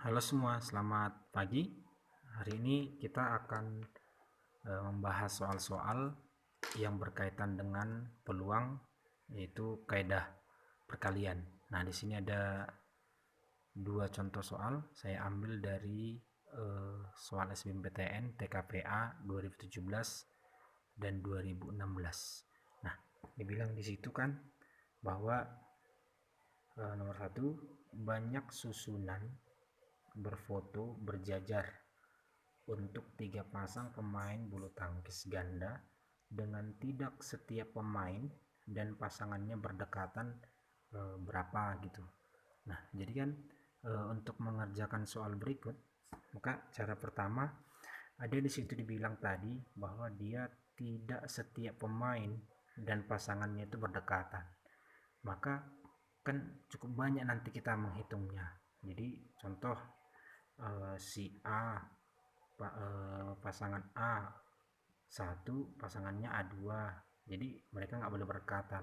Halo semua, selamat pagi. Hari ini kita akan membahas soal-soal yang berkaitan dengan peluang, yaitu kaidah perkalian. Nah, di sini ada dua contoh soal. Saya ambil dari soal SBMPTN TKPA 2017 dan 2016. Nah, dibilang di situ kan bahwa nomor satu, banyak susunan berfoto berjajar untuk 3 pasang pemain bulu tangkis ganda dengan tidak setiap pemain dan pasangannya berdekatan berapa gitu. Nah, jadi kan untuk mengerjakan soal berikut, maka cara pertama ada di situ dibilang tadi bahwa dia tidak setiap pemain dan pasangannya itu berdekatan. Maka kan cukup banyak nanti kita menghitungnya. Jadi contoh si A pasangan A1 pasangannya A2, jadi mereka nggak boleh berdekatan.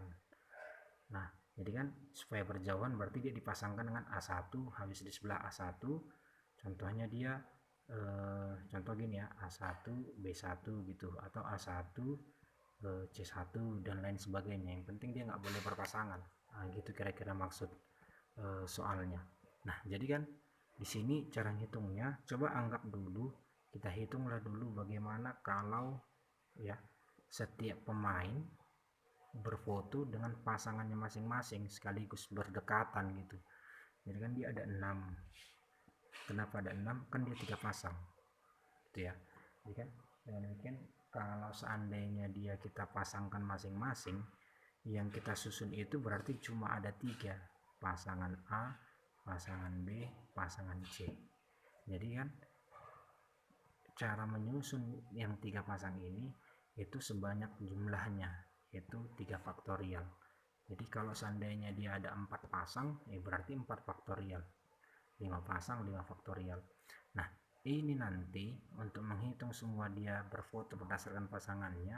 Nah, jadi kan supaya berjauhan berarti dia dipasangkan dengan A1, habis di sebelah A1 contohnya dia contoh gini ya, A1 B1 gitu, atau A1 C1 dan lain sebagainya. Yang penting dia nggak boleh berpasangan. Nah, gitu kira-kira maksud soalnya. Nah, jadi kan di sini cara hitungnya, coba anggap dulu, kita hitunglah dulu bagaimana kalau ya setiap pemain berfoto dengan pasangannya masing-masing sekaligus berdekatan gitu. Jadi kan dia ada 6. Kenapa ada 6? Kan dia 3 pasang. Gitu ya. Jadi kan dengan demikian kalau seandainya dia kita pasangkan masing-masing, yang kita susun itu berarti cuma ada 3, pasangan A, pasangan B, pasangan C. Jadi kan cara menyusun yang 3 pasang ini itu sebanyak jumlahnya, yaitu 3 faktorial. Jadi kalau seandainya dia ada 4 pasang, berarti 4 faktorial. 5 pasang 5 faktorial. Nah, ini nanti untuk menghitung semua dia berfoto berdasarkan pasangannya,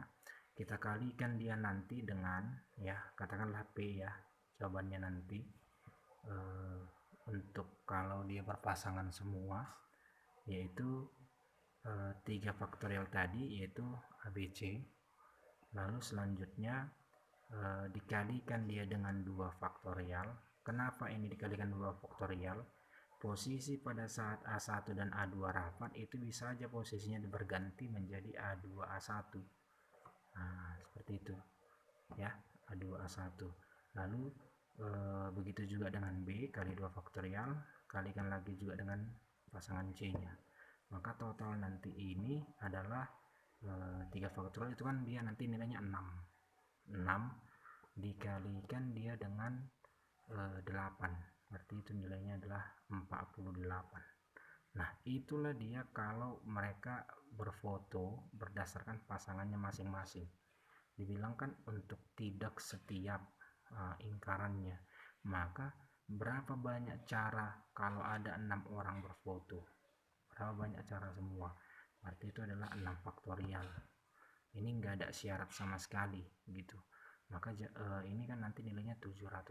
kita kalikan dia nanti dengan ya katakanlah P ya jawabannya nanti untuk kalau dia berpasangan semua, yaitu 3 faktorial tadi, yaitu ABC. Lalu selanjutnya dikalikan dia dengan 2 faktorial. Kenapa ini dikalikan 2 faktorial? Posisi pada saat A1 dan A2 rapat itu bisa saja posisinya berganti menjadi A2 A1. Nah, seperti itu ya, A2 A1. Lalu begitu juga dengan B kali 2 faktorial, kalikan lagi juga dengan pasangan C-nya. Maka total nanti ini adalah 3 faktorial itu kan dia nanti nilainya 6. 6 dikalikan dia dengan 8, berarti itu nilainya adalah 48. Nah, itulah dia kalau mereka berfoto berdasarkan pasangannya masing-masing. Dibilang kan untuk tidak setiap ingkarannya. Maka berapa banyak cara kalau ada 6 orang berfoto? Berapa banyak cara semua? Berarti itu adalah 6 faktorial. Ini enggak ada syarat sama sekali gitu. Maka ini kan nanti nilainya 720.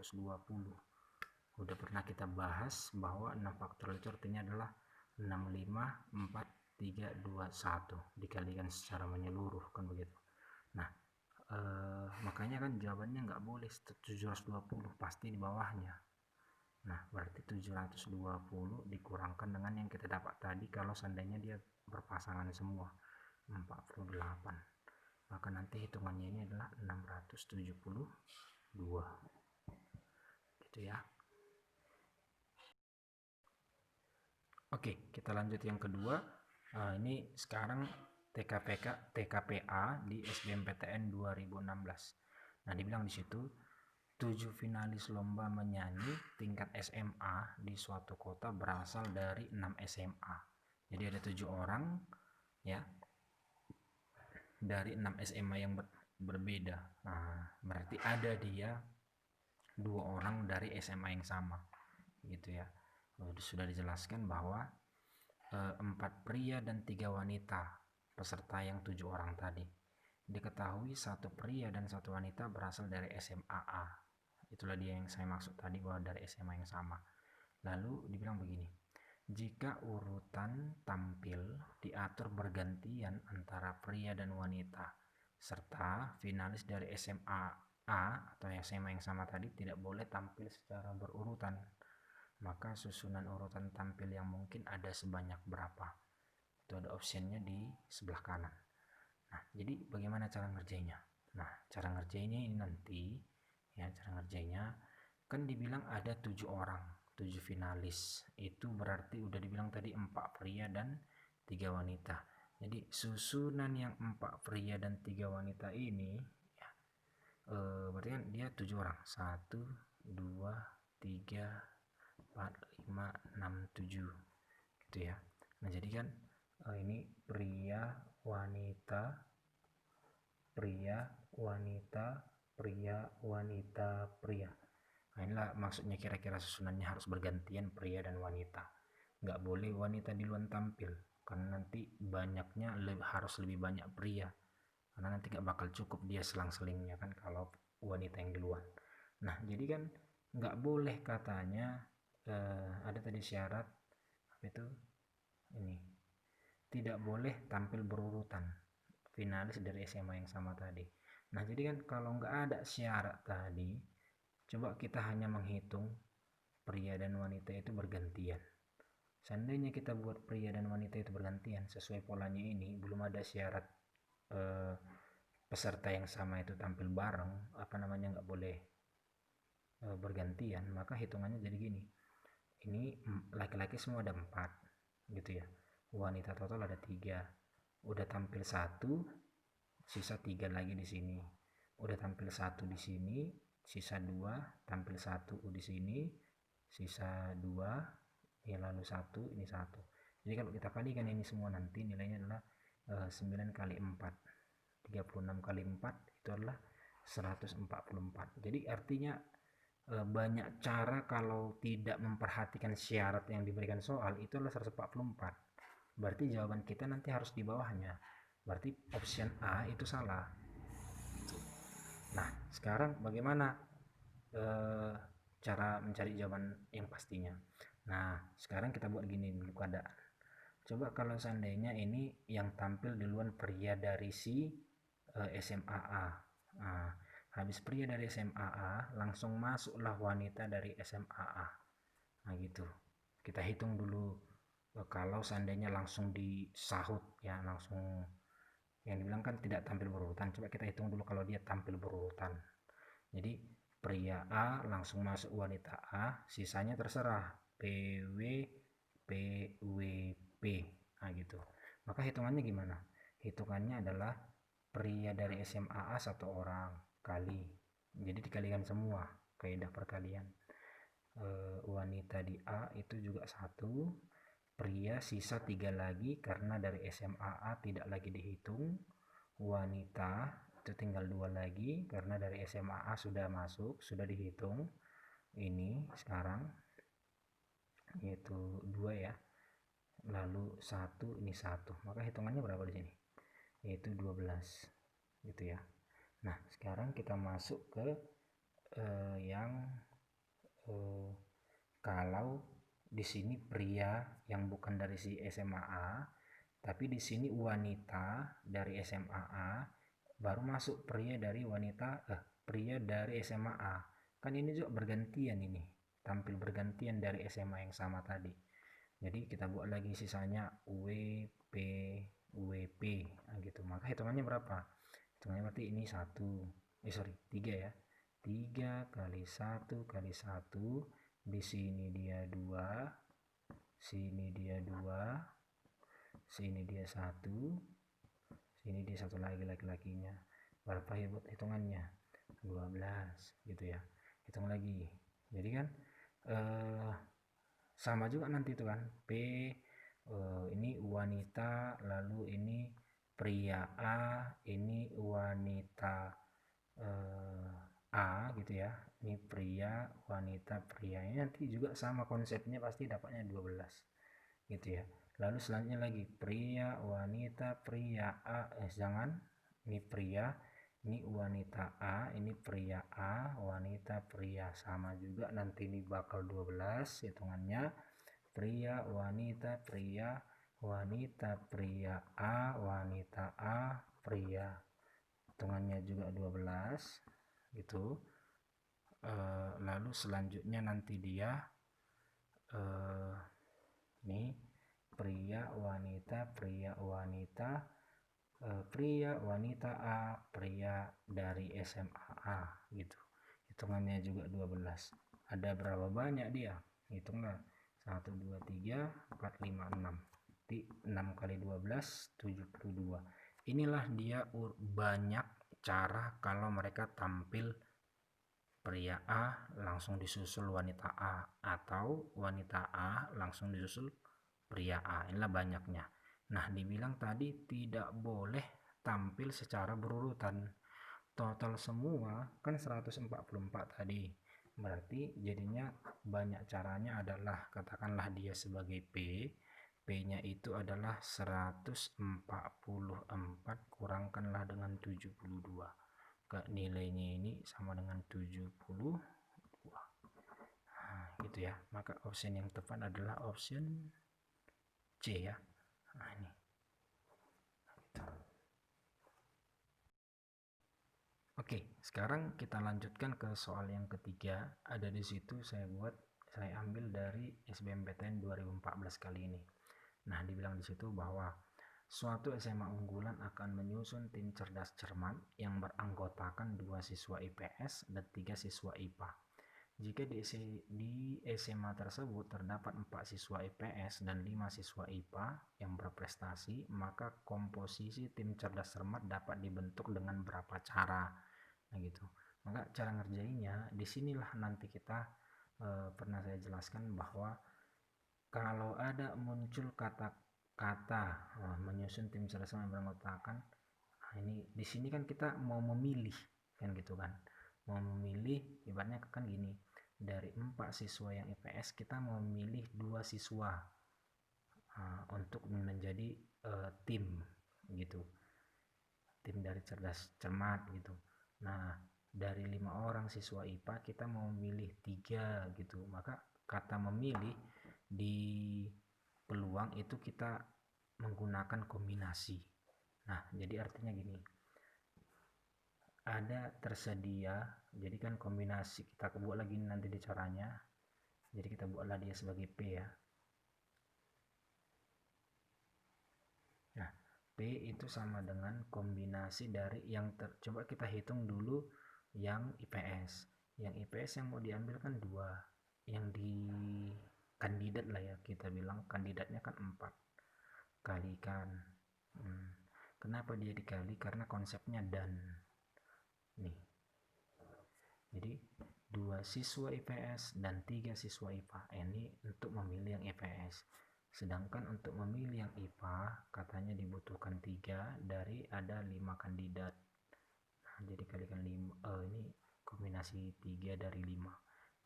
Udah pernah kita bahas bahwa 6 faktorial itu artinya adalah 6, 5, 4, 3, 2, 1 dikalikan secara menyeluruh kan begitu. Nah, makanya kan jawabannya nggak boleh 720, pasti di bawahnya. Nah, berarti 720 dikurangkan dengan yang kita dapat tadi kalau seandainya dia berpasangan semua 48. Maka nanti hitungannya ini adalah 672. Gitu ya. Oke, kita lanjut yang kedua. Ini sekarang TKPA di SBMPTN 2016. Nah, dibilang di situ 7 finalis lomba menyanyi tingkat SMA di suatu kota berasal dari 6 SMA. Jadi ada 7 orang ya dari 6 SMA yang berbeda. Nah, berarti ada dia 2 orang dari SMA yang sama. Gitu ya. Sudah dijelaskan bahwa 4 pria dan 3 wanita peserta yang 7 orang tadi. Diketahui 1 pria dan 1 wanita berasal dari SMA A. Itulah dia yang saya maksud tadi bahwa dari SMA yang sama. Lalu dibilang begini, Jika urutan tampil diatur bergantian antara pria dan wanita, serta finalis dari SMA A atau SMA yang sama tadi tidak boleh tampil secara berurutan, maka susunan urutan tampil yang mungkin ada sebanyak berapa? Itu ada optionnya di sebelah kanan. Nah, jadi bagaimana cara ngerjainnya? Nah, cara ngerjainnya ini nanti, ya cara ngerjainnya kan dibilang ada 7 orang, 7 finalis. Itu berarti udah dibilang tadi 4 pria dan 3 wanita. Jadi susunan yang 4 pria dan 3 wanita ini ya, berarti kan dia 7 orang. 1, 2, 3, 4, 5, 6, 7 gitu ya. Nah, jadi kan ini pria, wanita, pria, wanita, pria, wanita, pria. Nah, inilah maksudnya kira-kira susunannya harus bergantian pria dan wanita. Nggak boleh wanita duluan tampil, karena nanti banyaknya harus lebih banyak pria. Karena nanti nggak bakal cukup dia selang-selingnya kan kalau wanita yang duluan. Nah, jadi kan nggak boleh katanya ada tadi syarat apa itu ini tidak boleh tampil berurutan finalis dari SMA yang sama tadi. Nah, jadi kan kalau nggak ada syarat tadi, coba kita hanya menghitung pria dan wanita itu bergantian. Seandainya kita buat pria dan wanita itu bergantian sesuai polanya ini, belum ada syarat peserta yang sama itu tampil bareng, apa namanya nggak boleh bergantian, maka hitungannya jadi gini. Ini laki-laki semua ada 4 gitu ya. Wanita total ada 3. Udah tampil 1, sisa 3 lagi di sini. Udah tampil 1 di sini, sisa 2, tampil 1 di sini, sisa 2, ya lalu 1, ini 1. Jadi kalau kita kalikan ini semua nanti nilainya adalah 9 kali 4. 36 kali 4 itu adalah 144. Jadi artinya banyak cara kalau tidak memperhatikan syarat yang diberikan soal itu adalah 144. Berarti jawaban kita nanti harus di bawahnya. Berarti option A itu salah. Nah, sekarang bagaimana cara mencari jawaban yang pastinya? Nah, sekarang kita buat gini dulu keadaan. Coba kalau seandainya ini yang tampil duluan pria dari si SMA A. Nah, habis pria dari SMA A, langsung masuklah wanita dari SMA A. Nah, gitu. Kita hitung dulu kalau seandainya langsung disahut ya, langsung yang dibilang kan tidak tampil berurutan. Coba kita hitung dulu kalau dia tampil berurutan. Jadi pria A langsung masuk wanita A, sisanya terserah PW, PWP. Nah, gitu. Maka hitungannya gimana? Hitungannya adalah pria dari SMA A 1 orang kali. Jadi dikalikan semua, kaidah perkalian. Wanita di A itu juga 1, pria sisa 3 lagi karena dari SMA A tidak lagi dihitung, wanita itu tinggal 2 lagi karena dari SMA A sudah masuk, sudah dihitung. Ini sekarang yaitu 2 ya, lalu 1, ini 1, maka hitungannya berapa di sini? Yaitu 12 gitu ya. Nah, sekarang kita masuk ke yang kalau di sini pria yang bukan dari si SMA A, tapi di sini wanita dari SMA A, baru masuk pria dari pria dari SMA A. Kan ini juga bergantian ini, tampil bergantian dari SMA yang sama tadi. Jadi kita buat lagi sisanya WP WP nah, gitu. Maka hitungannya berapa? Hitungannya berarti ini 3 ya. 3 kali 1 kali 1, di sini dia 2, sini dia 2, sini dia 1, sini dia 1 lagi laki-lakinya. Berapa hitungannya? 12 gitu ya. Hitung lagi. Jadi kan sama juga nanti itu kan. P ini wanita, lalu ini pria A, ini wanita A gitu ya. Ini pria, wanita, pria. Ini nanti juga sama konsepnya, pasti dapatnya 12 gitu ya. Lalu selanjutnya lagi pria, wanita, pria A, jangan, ini pria, ini wanita A, ini pria A, wanita, pria, sama juga nanti ini bakal 12 hitungannya. pria, wanita, pria, wanita, pria A, wanita A, pria. Hitungannya juga 12 gitu. Lalu selanjutnya nanti dia nih pria, wanita, pria, wanita, pria, wanita A, pria dari SMA A gitu. Hitungannya juga 12. Ada berapa banyak dia? Hitunglah. 1 2 3 4 5 6. 6 kali 12 72. Inilah dia banyak cara kalau mereka tampil pria A langsung disusul wanita A atau wanita A langsung disusul pria A. Inilah banyaknya. Nah, dibilang tadi tidak boleh tampil secara berurutan. Total semua kan 144 tadi. Berarti jadinya banyak caranya adalah katakanlah dia sebagai P-nya itu adalah 144 kurangkanlah dengan 72. Nilainya ini sama dengan 72. Nah, gitu ya. Maka option yang tepat adalah option C ya. Nah, ini. Gitu. Oke, sekarang kita lanjutkan ke soal yang ketiga. Ada di situ saya ambil dari SBMPTN 2014 kali ini. Nah, dibilang di situ bahwa suatu SMA unggulan akan menyusun tim cerdas cermat yang beranggotakan 2 siswa IPS dan 3 siswa IPA. Jika di SMA tersebut terdapat 4 siswa IPS dan 5 siswa IPA yang berprestasi, maka komposisi tim cerdas cermat dapat dibentuk dengan berapa cara. Nah gitu. Maka cara ngerjainnya disinilah nanti kita pernah saya jelaskan bahwa kalau ada muncul kata menyusun tim cerdas cermat beranggotakan, ini di sini kan kita mau memilih kan gitu kan, mau memilih ibaratnya kan gini, dari 4 siswa yang IPS kita mau memilih 2 siswa untuk menjadi tim gitu, tim dari cerdas cermat gitu. Nah, dari 5 orang siswa IPA kita mau memilih 3 gitu. Maka kata memilih di peluang itu kita menggunakan kombinasi. Nah, jadi artinya gini, ada tersedia, jadi kan kombinasi kita buat lagi nanti di caranya. Jadi kita buatlah dia sebagai P ya. Nah, P itu sama dengan kombinasi dari yang coba kita hitung dulu yang IPS. Yang IPS yang mau diambil kan 2. Yang di kandidat lah ya, kita bilang kandidatnya kan 4. Kalikan. Kenapa dia dikali? Karena konsepnya dan. Nih. Jadi 2 siswa IPS dan 3 siswa IPA. Ini untuk memilih yang IPS. Sedangkan untuk memilih yang IPA katanya dibutuhkan 3 dari ada 5 kandidat. Nah, jadi kalikan 5, ini kombinasi 3 dari 5.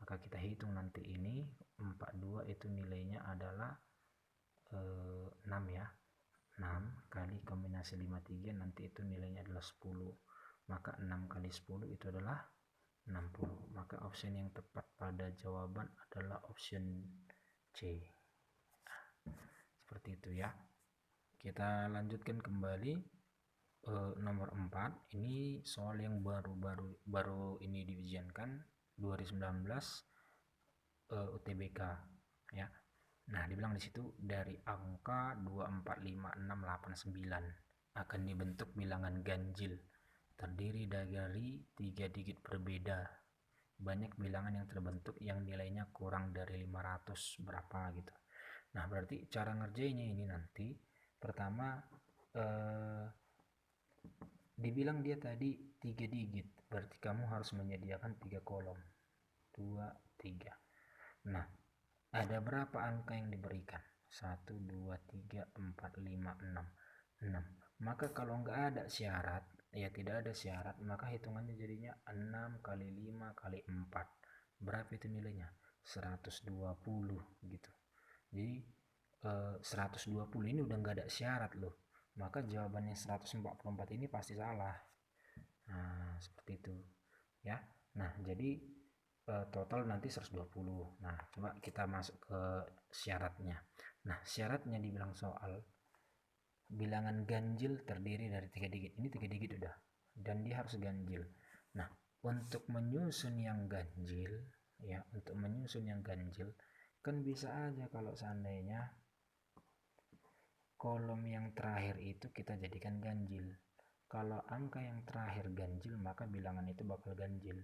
Maka kita hitung nanti ini 42 itu nilainya adalah 6 ya. 6 kali kombinasi 53 nanti itu nilainya adalah 10. Maka 6 kali 10 itu adalah 60. Maka option yang tepat pada jawaban adalah option C. Seperti itu ya. Kita lanjutkan kembali nomor 4. Ini soal yang baru ini diujiankan 2019 UTBK ya. Nah, dibilang di situ dari angka 2, 4, 5, 6, 8, 9 akan dibentuk bilangan ganjil terdiri dari 3 digit berbeda. Banyak bilangan yang terbentuk yang nilainya kurang dari 500 berapa gitu. Nah, berarti cara ngerjainnya ini nanti pertama dibilang dia tadi 3 digit, berarti kamu harus menyediakan 3 kolom. 2, 3. Nah, ada berapa angka yang diberikan? 1, 2, 3, 4, 5, 6. 6. Maka kalau nggak ada syarat, ya tidak ada syarat, maka hitungannya jadinya 6 kali 5 kali 4. Berapa itu nilainya? 120 gitu. Jadi 120 ini udah nggak ada syarat loh. Maka jawabannya 144 ini pasti salah. Nah, seperti itu. Ya. Nah, jadi total nanti 120. Nah, coba kita masuk ke syaratnya. Nah, syaratnya dibilang soal bilangan ganjil terdiri dari 3 digit. Ini 3 digit udah. Dan dia harus ganjil. Nah, untuk menyusun yang ganjil, ya, untuk menyusun yang ganjil, kan bisa aja kalau seandainya kolom yang terakhir itu kita jadikan ganjil. Kalau angka yang terakhir ganjil, maka bilangan itu bakal ganjil.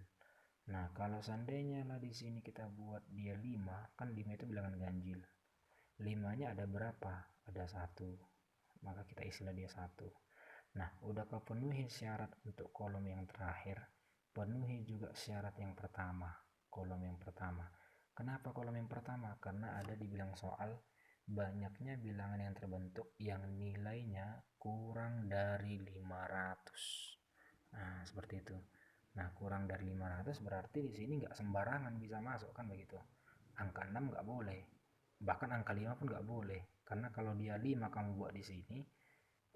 Nah, kalau seandainya lah di sini kita buat dia 5, kan 5 itu bilangan ganjil. 5-nya ada berapa? Ada 1. Maka kita istilah dia 1. Nah, udah kau penuhi syarat untuk kolom yang terakhir, penuhi juga syarat yang pertama, kolom yang pertama. Kenapa kolom yang pertama? Karena ada dibilang soal banyaknya bilangan yang terbentuk yang nilainya kurang dari 500. Nah, seperti itu. Nah, kurang dari 500 berarti di sini nggak sembarangan bisa masuk, kan begitu. Angka 6 nggak boleh. Bahkan angka 5 pun nggak boleh. Karena kalau dia 5 kamu buat di sini,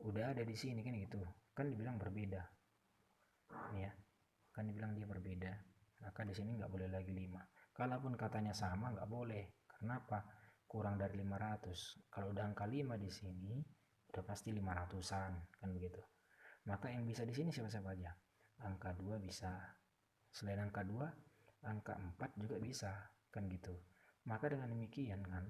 udah ada di sini kan gitu. Kan dibilang berbeda. Nih ya. Kan dibilang dia berbeda. Maka di sini nggak boleh lagi 5. Kalaupun katanya sama nggak boleh. Kenapa? Kurang dari 500. Kalau udah angka 5 di sini, udah pasti 500-an, kan begitu. Maka yang bisa di sini siapa-siapa aja. Angka 2 bisa. Selain angka 2, angka 4 juga bisa, kan gitu. Maka dengan demikian kan,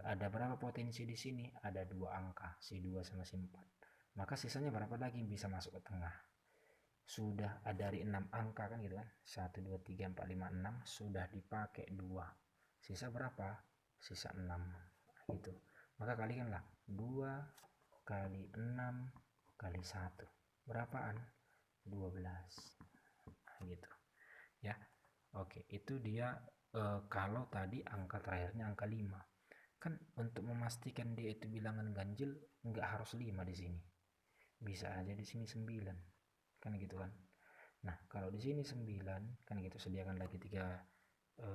ada berapa potensi di sini? Ada 2 angka, si 2 sama si 4. Maka sisanya berapa lagi bisa masuk ke tengah? Sudah ada dari 6 angka kan gitu kan. 1 2 3 4 5 6 sudah dipakai 2. Sisa berapa? Sisa 6. Gitu. Maka kalikanlah 2 kali 6 kali 1. Berapaan? 12. Gitu. Ya. Oke, itu dia kalau tadi angka terakhirnya angka 5. Kan untuk memastikan dia itu bilangan ganjil nggak harus 5 di sini. Bisa aja di sini 9. Kan gitu kan. Nah, kalau di sini 9 kan gitu, sediakan lagi 3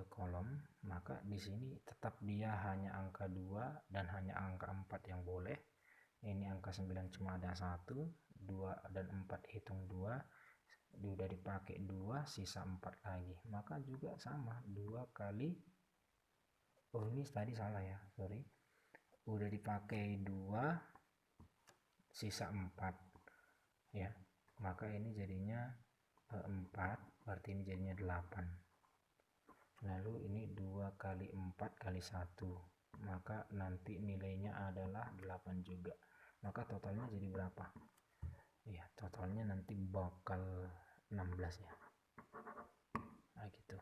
kolom, maka di sini tetap dia hanya angka 2 dan hanya angka 4 yang boleh. Ini angka 9 cuma ada 1, 2 dan 4 hitung 2, udah dipakai 2, sisa 4 lagi. Maka juga sama, 2 kali, oh ini tadi salah ya, sorry. Udah dipakai 2, sisa 4 ya. Maka ini jadinya 4, berarti ini jadinya 8. Lalu ini 2 kali 4 kali 1, maka nanti nilainya adalah 8 juga. Maka totalnya jadi berapa? Ya, totalnya nanti bakal 16 ya. Nah, gitu.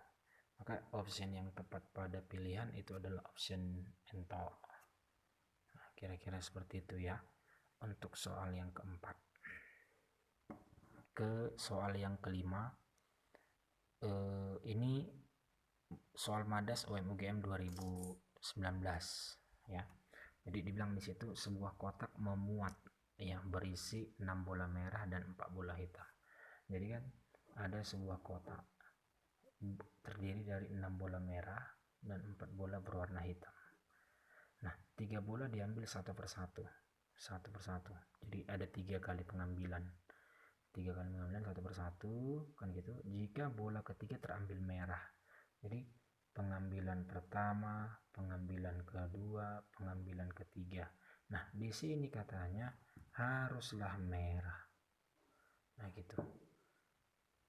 Maka option yang tepat pada pilihan itu adalah option ento. Nah, kira-kira seperti itu ya untuk soal yang keempat. Ke soal yang kelima, ini soal Madas UM UGM 2019 ya. Jadi dibilang di situ sebuah kotak memuat ya berisi 6 bola merah dan 4 bola hitam. Jadi kan ada sebuah kotak terdiri dari 6 bola merah dan 4 bola berwarna hitam. Nah, 3 bola diambil satu persatu. Jadi ada 3 kali pengambilan. 3 kali pengambilan satu persatu kan gitu. Jika bola ketiga terambil merah. Jadi pengambilan pertama, pengambilan kedua, pengambilan ketiga. Nah, di sini katanya haruslah merah. Nah, gitu.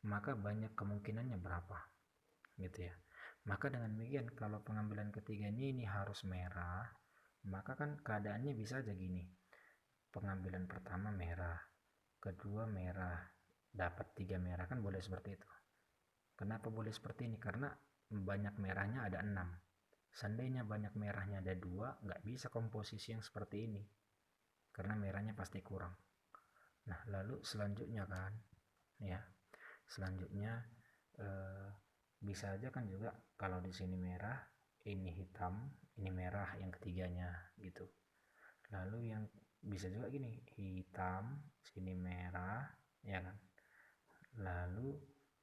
Maka banyak kemungkinannya berapa? Gitu ya. Maka dengan demikian kalau pengambilan ketiganya ini harus merah, maka kan keadaannya bisa aja gini. Pengambilan pertama merah, kedua merah, dapat 3 merah, kan boleh seperti itu. Kenapa boleh seperti ini? Karena banyak merahnya ada 6. Seandainya banyak merahnya ada 2, nggak bisa komposisi yang seperti ini. Karena merahnya pasti kurang. Nah, lalu selanjutnya kan, ya, selanjutnya bisa aja kan juga kalau di sini merah, ini hitam, ini merah yang ketiganya gitu. Lalu yang bisa juga gini, hitam, sini merah, ya kan. Lalu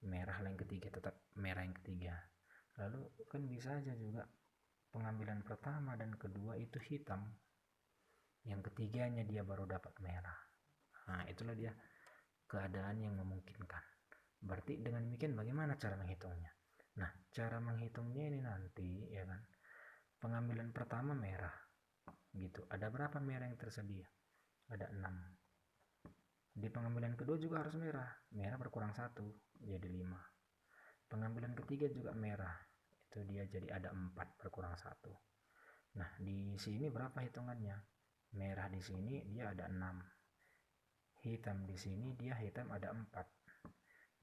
merah yang ketiga, tetap merah yang ketiga. Lalu kan bisa aja juga pengambilan pertama dan kedua itu hitam, yang ketiganya dia baru dapat merah. Nah, itulah dia keadaan yang memungkinkan. Berarti dengan demikian bagaimana cara menghitungnya? Nah, cara menghitungnya ini nanti ya kan. Pengambilan pertama merah gitu. Ada berapa merah yang tersedia? Ada 6. Di pengambilan kedua juga harus merah. Merah berkurang 1 jadi 5. Pengambilan ketiga juga merah. Itu dia jadi ada 4 berkurang 1. Nah, di sini berapa hitungannya? Merah di sini dia ada 6. Hitam di sini dia hitam ada 4.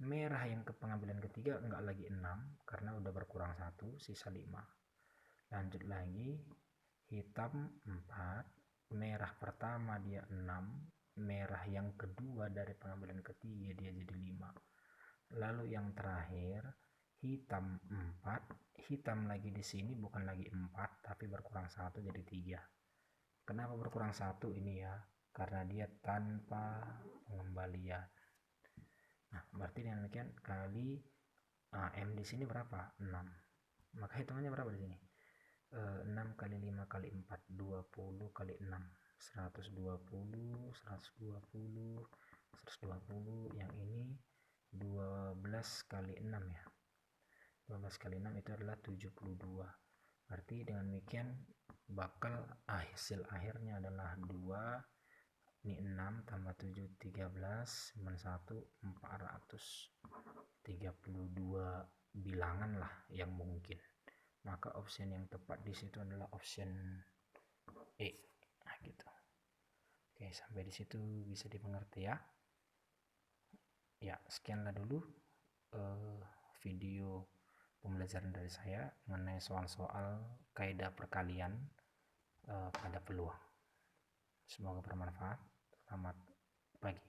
Merah yang ke pengambilan ketiga enggak lagi 6 karena udah berkurang 1, sisa 5. Lanjut lagi, hitam 4, merah pertama dia 6, merah yang kedua dari pengambilan ketiga dia jadi 5. Lalu yang terakhir, hitam 4, hitam lagi di sini bukan lagi 4 tapi berkurang 1 jadi 3. Kenapa berkurang 1 ini ya? Karena dia tanpa pengembalian. Nah, berarti dengan demikian kali M di sini berapa? 6. Maka hitungannya berapa di sini? 6 kali 5 kali 4 20 kali 6 120 120 120. Yang ini 12 kali 6 ya, 12 kali 6 itu adalah 72. Berarti dengan demikian bakal hasil akhirnya adalah 2. Ini 6 tambah 7 13 1 432 bilangan lah yang mungkin. Maka option yang tepat di situ adalah option E. Nah, gitu. Oke, sampai di situ bisa dimengerti ya. Ya, sekianlah dulu video pembelajaran dari saya mengenai soal-soal kaidah perkalian pada peluang. Semoga bermanfaat. Selamat pagi.